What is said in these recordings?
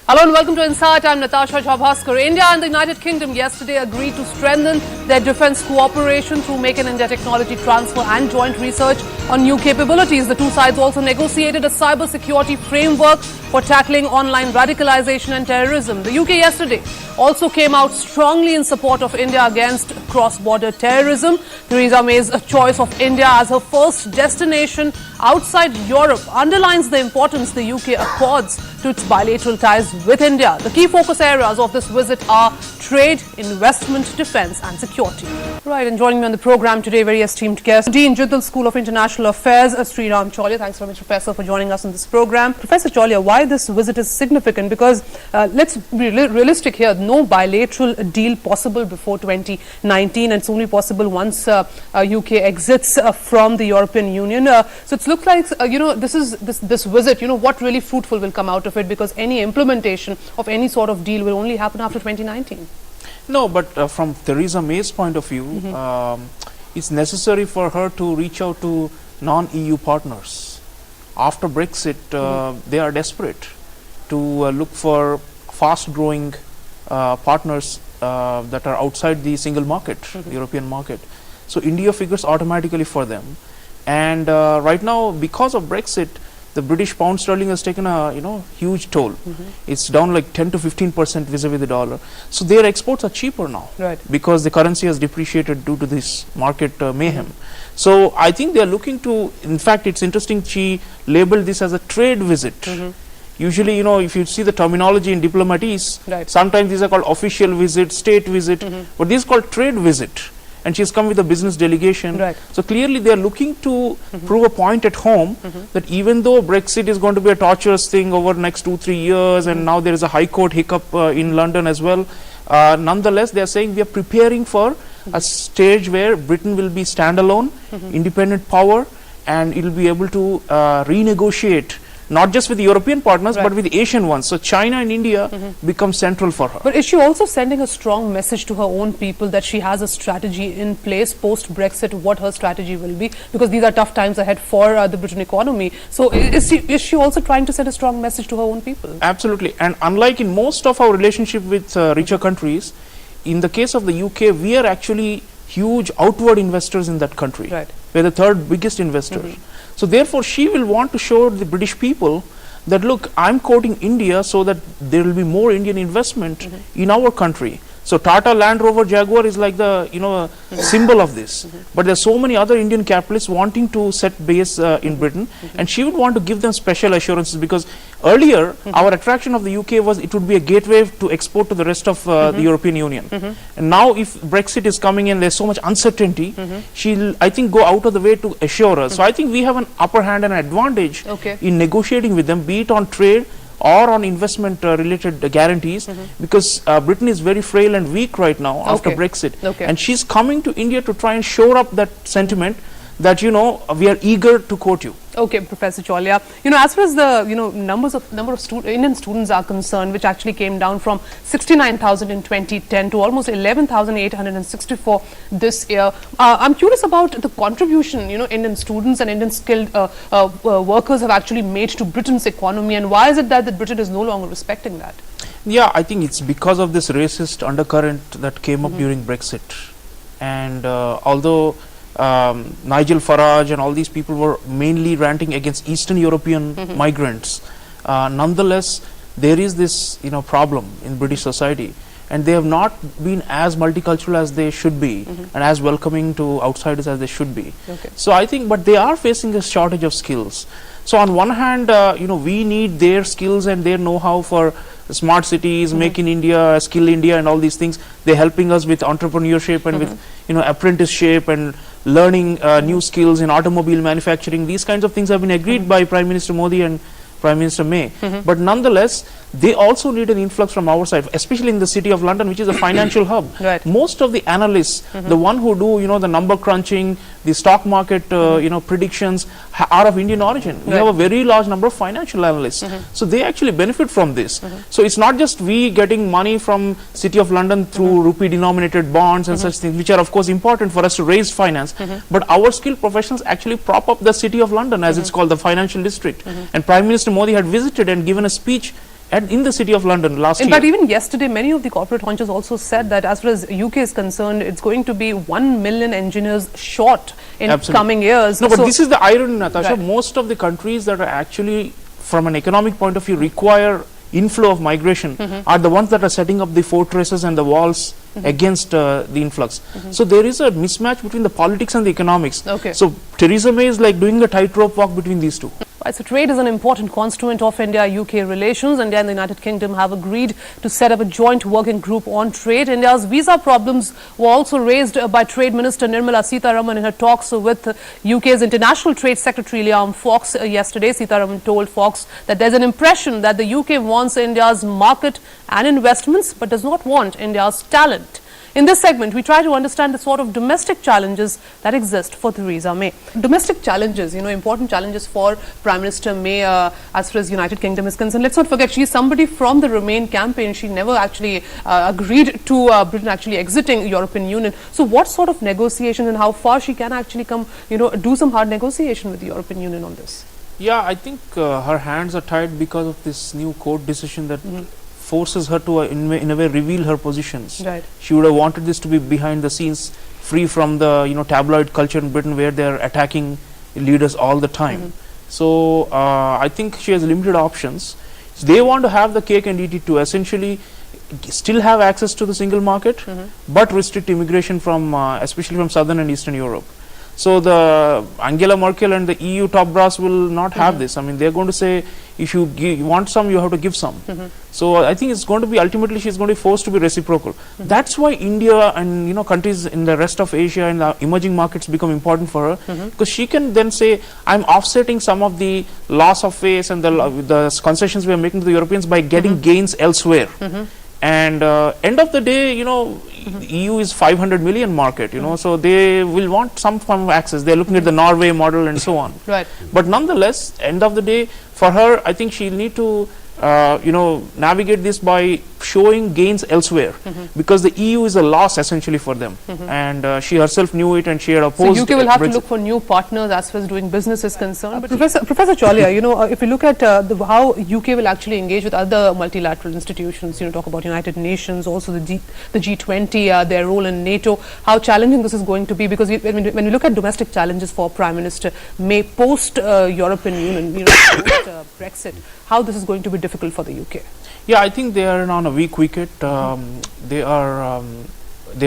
Hello and welcome to Insight. I'm Natasha Jhabhaskar. India and the United Kingdom yesterday agreed to strengthen their defence cooperation through Make in India technology transfer and joint research on new capabilities. The two sides also negotiated a cyber-security framework for tackling online radicalization and terrorism. The UK yesterday also came out strongly in support of India against cross-border terrorism. Theresa May's choice of India as her first destination outside Europe underlines the importance the UK accords to its bilateral ties with India. The key focus areas of this visit are trade, investment, defence and security. Right, and joining me on the program today, very esteemed guest, Dean Jiddal School of International Affairs, Sreeram Chaulia. Thanks very much, Professor, for joining us on this program. Professor Chaulia, why this visit is significant? Because let's be realistic here, no bilateral deal possible before 2019, and it's only possible once UK exits from the European Union. So it looks like, this visit, what really fruitful will come out of it, because any implementation of any sort of deal will only happen after 2019. No, but from Theresa May's point of view, it's necessary for her to reach out to non-EU partners. After Brexit, they are desperate to look for fast-growing partners that are outside the single market, the European market. So India figures automatically for them. And right now, because of Brexit, the British pound sterling has taken a huge toll. It's down like 10 to 15% vis-a-vis the dollar. So their exports are cheaper now, right, because the currency has depreciated due to this market mayhem. So I think they are looking to, in fact, it's interesting, she labeled this as a trade visit. Usually, if you see the terminology in diplomats, right, sometimes these are called official visit, state visit, but this is called trade visit. And she's come with a business delegation. Right. So clearly they are looking to prove a point at home that even though Brexit is going to be a torturous thing over the next 2-3 years, and now there is a high court hiccup in London as well, nonetheless they are saying we are preparing for a stage where Britain will be standalone, independent power, and it will be able to renegotiate not just with the European partners, but with the Asian ones. So China and India become central for her. But is she also sending a strong message to her own people that she has a strategy in place post-Brexit, what her strategy will be? Because these are tough times ahead for the British economy. So is she also trying to send a strong message to her own people? Absolutely. And unlike in most of our relationship with richer countries, in the case of the UK, we are actually huge outward investors in that country. Right. We're the third biggest investor. So therefore, she will want to show the British people that, look, I'm quoting India so that there will be more Indian investment in our country. So Tata Land Rover Jaguar is like the symbol of this. But there are so many other Indian capitalists wanting to set base in Britain, and she would want to give them special assurances, because earlier our attraction of the UK was it would be a gateway to export to the rest of the European Union. And now if Brexit is coming in, there's so much uncertainty, she'll, I think, go out of the way to assure us. So I think we have an upper hand and an advantage in negotiating with them, be it on trade or on investment related guarantees, because Britain is very frail and weak right now after Brexit. And she's coming to India to try and shore up that sentiment that, we are eager to quote you. Okay, Professor Chaulia. As far as the number of Indian students are concerned, which actually came down from 69,000 in 2010 to almost 11,864 this year. I'm curious about the contribution Indian students and Indian skilled workers have actually made to Britain's economy, and why is it that Britain is no longer respecting that? Yeah, I think it's because of this racist undercurrent that came up during Brexit. And although Nigel Farage and all these people were mainly ranting against Eastern European migrants, nonetheless there is this problem in British society, and they have not been as multicultural as they should be, and as welcoming to outsiders as they should be. So I think, but they are facing a shortage of skills. So on one hand, we need their skills and their know-how for smart cities, Make in India, Skill India and all these things. They're helping us with entrepreneurship and with apprenticeship and learning new skills in automobile manufacturing. These kinds of things have been agreed by Prime Minister Modi and Prime Minister May. But nonetheless, they also need an influx from our side, especially in the city of London, which is a financial hub. Most of the analysts, the one who do the number crunching, the stock market predictions, are of Indian origin. We have a very large number of financial analysts, so they actually benefit from this. So it's not just we getting money from City of London through rupee denominated bonds and such things, which are of course important for us to raise finance, but our skilled professionals actually prop up the City of London, as it's called, the financial district. And Prime Minister Modi had visited and given a speech and in the city of London last In year. fact, even yesterday, many of the corporate haunches also said that as far as UK is concerned, it's going to be 1 million engineers short in Absolutely. coming years. No, but this is the irony, Natasha. Right. Most of the countries that are actually, from an economic point of view, require inflow of migration are the ones that are setting up the fortresses and the walls against the influx. So there is a mismatch between the politics and the economics. Okay. So Theresa May is like doing a tightrope walk between these two. Right, so trade is an important constituent of India-UK relations. India and the United Kingdom have agreed to set up a joint working group on trade. India's visa problems were also raised by Trade Minister Nirmala Sitharaman in her talks with UK's International Trade Secretary Liam Fox yesterday. Sitharaman told Fox that there's an impression that the UK wants India's market and investments but does not want India's talent. In this segment, we try to understand the sort of domestic challenges that exist for Theresa May. Domestic challenges, important challenges for Prime Minister May as far as United Kingdom is concerned. Let's not forget, she's somebody from the Remain campaign. She never actually agreed to Britain actually exiting European Union. So what sort of negotiations and how far she can actually come, do some hard negotiation with the European Union on this? Yeah, I think her hands are tied because of this new court decision that forces her to in a way reveal her positions. Right. She would have wanted this to be behind the scenes, free from the tabloid culture in Britain where they are attacking leaders all the time. So I think she has limited options. They want to have the cake and eat it too. Essentially, still have access to the single market, but restrict immigration from especially from southern and eastern Europe. So the Angela Merkel and the EU top brass will not have this. I mean, they're going to say, if you want some, you have to give some. So I think it's going to be, ultimately she's going to be forced to be reciprocal. That's why India and countries in the rest of Asia and the emerging markets become important for her, because she can then say, I'm offsetting some of the loss of face and the concessions we are making to the Europeans by getting gains elsewhere. And end of the day, EU is 500 million market, so they will want some form of access. They're looking at the Norway model and so on. Right. But nonetheless, end of the day, for her, I think she'll need to navigate this by showing gains elsewhere, because the EU is a loss essentially for them, and she herself knew it, and she had opposed. So UK will have Brexit. to look for new partners as far as doing business is concerned. But Professor Chaulia, if you look at how UK will actually engage with other multilateral institutions, talk about United Nations, also the G20, their role in NATO, how challenging this is going to be, because when we look at domestic challenges for Prime Minister May post European Union, post Brexit, how this is going to be difficult for the UK? Yeah, I think they are on a weak wicket. They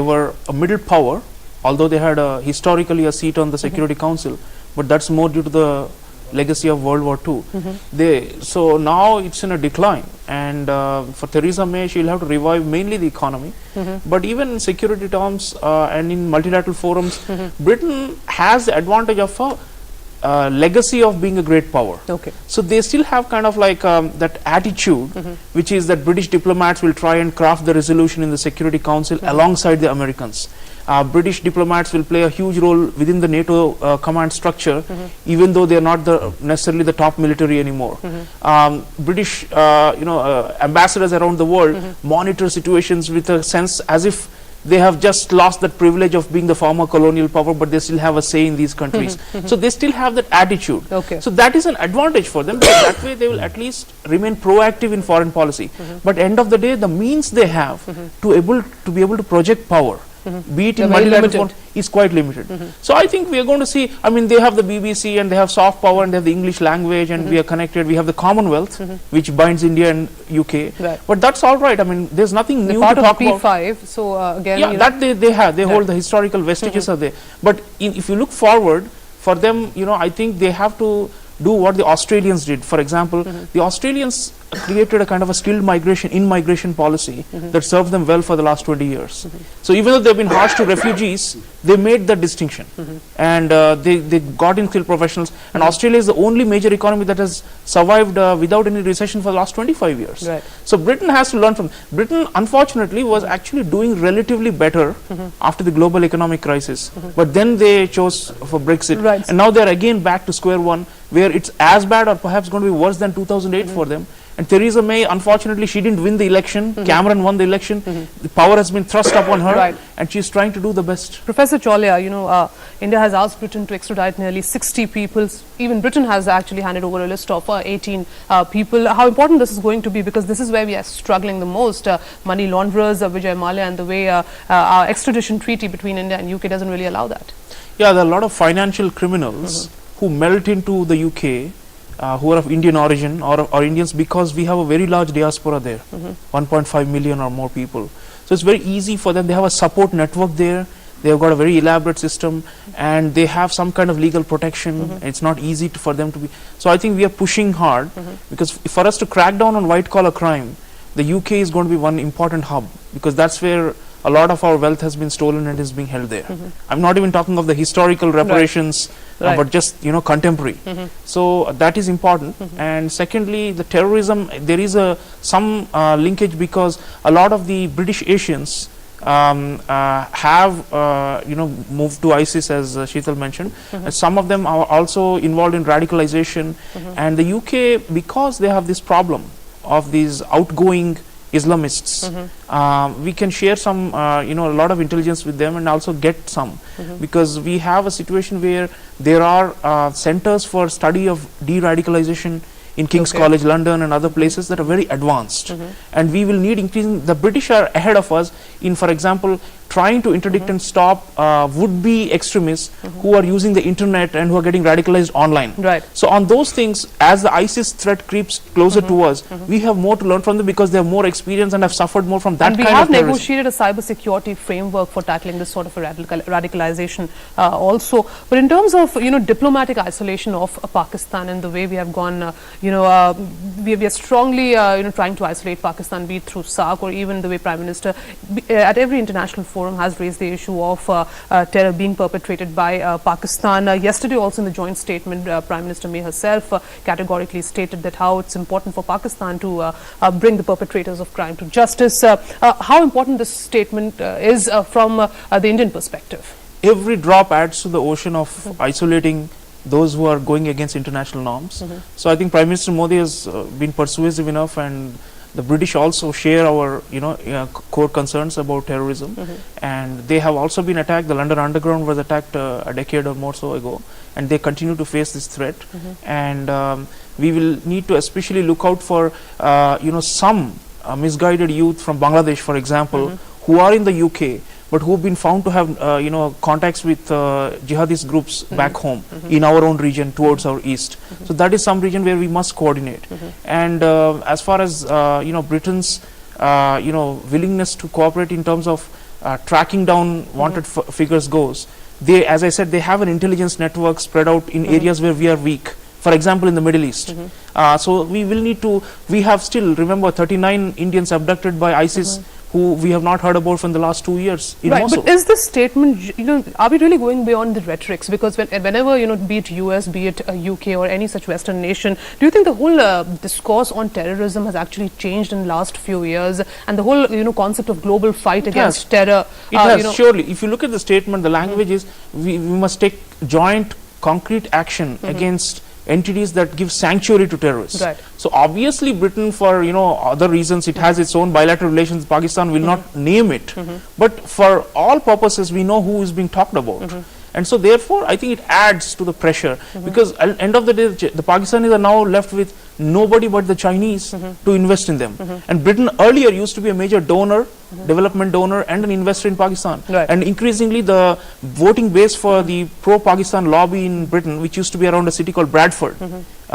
were a middle power, although they had historically a seat on the Security Council, but that's more due to the legacy of World War II. So now it's in a decline, and for Theresa May, she'll have to revive mainly the economy. But even in security terms and in multilateral forums, Britain has the advantage of a legacy of being a great power. Okay. So they still have kind of like that attitude, which is that British diplomats will try and craft the resolution in the Security Council alongside the Americans. British diplomats will play a huge role within the NATO command structure, even though they are not necessarily the top military anymore. British ambassadors around the world monitor situations with a sense as if they have just lost that privilege of being the former colonial power, but they still have a say in these countries. So they still have that attitude. Okay. So that is an advantage for them, because that way they will at least remain proactive in foreign policy. But end of the day, the means they have to be able to project power, be it in multilateral form, is quite limited. So I think we are going to see, I mean, they have the BBC and they have soft power and they have the English language, and we are connected. We have the Commonwealth, which binds India and UK. Right. But that's all right. I mean, there's nothing new to part talk of about. P5, so again, Yeah, that they have. They hold the historical vestiges are there. But if you look forward, for them, I think they have to do what the Australians did. For example, the Australians created a kind of a skilled in-migration policy that served them well for the last 20 years. So even though they've been harsh to refugees, they made that distinction, and they got in skilled professionals. And Australia is the only major economy that has survived without any recession for the last 25 years. Right. So Britain has to learn from. Britain, unfortunately, was actually doing relatively better after the global economic crisis, but then they chose for Brexit, Right. and now they're again back to square one, where it's as bad or perhaps going to be worse than 2008 for them, And Theresa May, unfortunately, she didn't win the election. Cameron won the election. The power has been thrust upon her, Right. and she's trying to do the best. Professor Chaulia, India has asked Britain to extradite nearly 60 people. Even Britain has actually handed over a list of 18 people. How important this is going to be, because this is where we are struggling the most. Money launderers, Vijay Mallya, and the way our extradition treaty between India and UK doesn't really allow that. Yeah, there are a lot of financial criminals who melt into the UK, who are of Indian origin or Indians, because we have a very large diaspora there, 1.5 million or more people. So it's very easy for them. They have a support network there. They have got a very elaborate system, and they have some kind of legal protection. It's not easy for them to be. So I think we are pushing hard, because for us to crack down on white collar crime, the UK is going to be one important hub, because that's where a lot of our wealth has been stolen and is being held there. I'm not even talking of the historical reparations, Right. but just contemporary. So that is important. And secondly, the terrorism, there is some linkage, because a lot of the British Asians have moved to ISIS, as Sheetal mentioned, and some of them are also involved in radicalization. And the UK, because they have this problem of these outgoing Islamists, we can share some a lot of intelligence with them, and also get some, because we have a situation where there are centers for study of de-radicalization in King's College London and other places that are very advanced, and we will need increasing. The British are ahead of us in, for example, trying to interdict and stop would-be extremists who are using the internet and who are getting radicalized online. Right. So on those things, as the ISIS threat creeps closer to us, we have more to learn from them, because they have more experience and have suffered more from that And we kind have of terrorism. negotiated a cybersecurity framework for tackling this sort of a radicalization also. But in terms of diplomatic isolation of Pakistan, and the way we have gone, we are strongly trying to isolate Pakistan, be it through SAARC, or even the way Prime Minister at every international forum has raised the issue of terror being perpetrated by Pakistan. Yesterday also in the joint statement, Prime Minister May herself categorically stated that how it's important for Pakistan to bring the perpetrators of crime to justice. How important this statement is from the Indian perspective? Every drop adds to the ocean of isolating those who are going against international norms. So I think Prime Minister Modi has been persuasive enough, and the British also share our core concerns about terrorism, and they have also been attacked. The London Underground was attacked a decade or more so ago, and they continue to face this threat. And we will need to especially look out for some misguided youth from Bangladesh, for example, who are in the UK, but who have been found to have contacts with jihadist groups back home in our own region towards our east. So that is some region where we must coordinate. And as far as Britain's willingness to cooperate in terms of tracking down wanted figures goes, they, as I said, they have an intelligence network spread out in areas where we are weak. For example, in the Middle East. So we will need to, we have still, remember, 39 Indians abducted by ISIS, who we have not heard about from the last 2 years in Mosul. But is this statement, are we really going beyond the rhetorics? Because whenever, be it US, be it UK or any such Western nation, do you think the whole discourse on terrorism has actually changed in the last few years, and the whole, concept of global fight against terror? It has, surely. If you look at the statement, the language is, we must take joint concrete action against entities that give sanctuary to terrorists. Right. So obviously Britain, for other reasons, it has its own bilateral relations. Pakistan will not name it, but for all purposes we know who is being talked about. And so therefore I think it adds to the pressure, because at the end of the day the Pakistanis are now left with nobody but the Chinese to invest in them. And Britain earlier used to be a major donor, development donor, and an investor in Pakistan. Right. And increasingly the voting base for the pro-Pakistan lobby in Britain, which used to be around a city called Bradford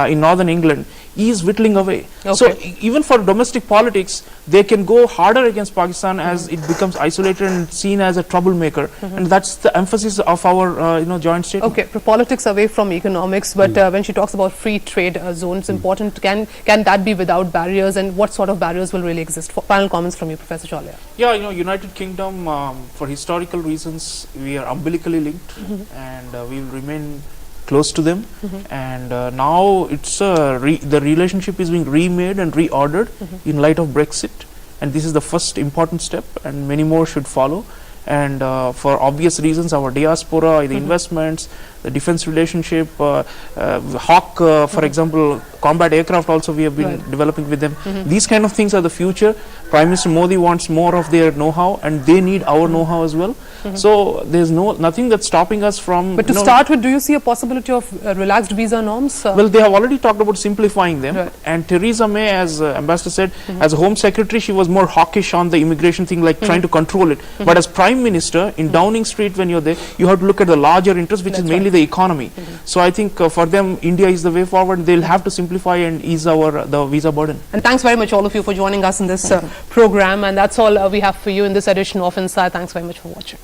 in northern England, is whittling away. So even for domestic politics, they can go harder against Pakistan as it becomes isolated and seen as a troublemaker. And that's the emphasis of our joint statement. Okay, politics away from economics, but when she talks about free trade zones, important. Can that be without barriers, and what sort of barriers will really exist? Final comments from you, Professor Chaulia. Yeah, United Kingdom, for historical reasons, we are umbilically linked, and we will remain close to them. And now it's the relationship is being remade and reordered in light of Brexit, and this is the first important step, and many more should follow. And for obvious reasons, our diaspora, the investments, the defense relationship, Hawk, for example, combat aircraft also we have been Right. developing with them. These kind of things are the future. Prime Minister Modi wants more of their know-how, and they need our know-how as well. So there's nothing that's stopping us from. But to start with, do you see a possibility of relaxed visa norms? Well, they have already talked about simplifying them. Right. And Theresa May, as Ambassador said, as a Home Secretary, she was more hawkish on the immigration thing, like trying to control it. But as Prime Minister, in Downing Street, when you're there, you have to look at the larger interest, which That's is mainly right. the economy. So I think for them, India is the way forward. They'll have to simplify and ease the visa burden. And thanks very much all of you for joining us in this program. And that's all we have for you in this edition of Inside. Thanks very much for watching.